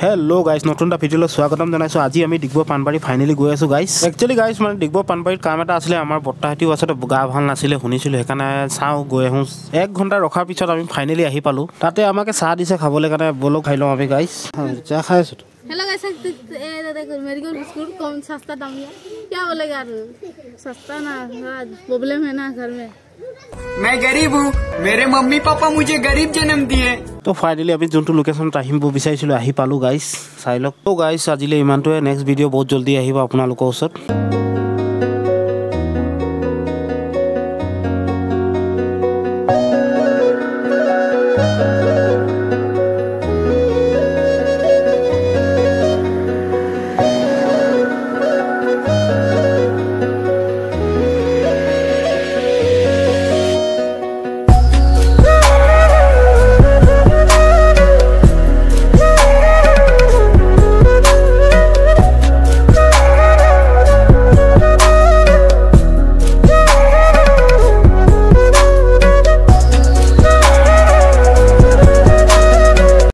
Hello guys नতুन এটা ভিডিওলৈ স্বাগতম জনাইছো। আজি আমি ডিগবৈ পানবাৰী ফাইনালি গৈ আছো গাইস। একচুয়ালি গাইস মানে ডিগবৈ পানবাৰীত কাম এটা আছিলে, আমাৰ বৰ্তাহতিও আছে, গা ভাল নাছিলে শুনিছিলো, সেইকাৰণে চাও গৈ আহো। 1 ঘণ্টা ৰখাৰ পিছত আমি ফাইনালি আহি পালো। তাতে আমাকে চাহ দিছে খাবলৈ কাৰণে, বলক খাই লওঁ আমি গাইস। চাহ খাই আছো। हेलो गाइस, ये देखो मेरे को बिस्कुट कौन सस्ता दाम है, क्या बोलेगा यार, सस्ता ना, प्रॉब्लम है ना घर में। मैं गरीब हूँ, मेरे मम्मी पापा मुझे गरीब जन्म दिए। तो फाइनली अभी जो लोकेशन আহিব বিচাৰিছিলো আহি পালো গাইস, চাই লওক। তো গাইস আজিলে ইমানটোৱে, নেক্সট ভিডিও বহুত জলদি আহিব আপোনালোকৰ ওচৰত।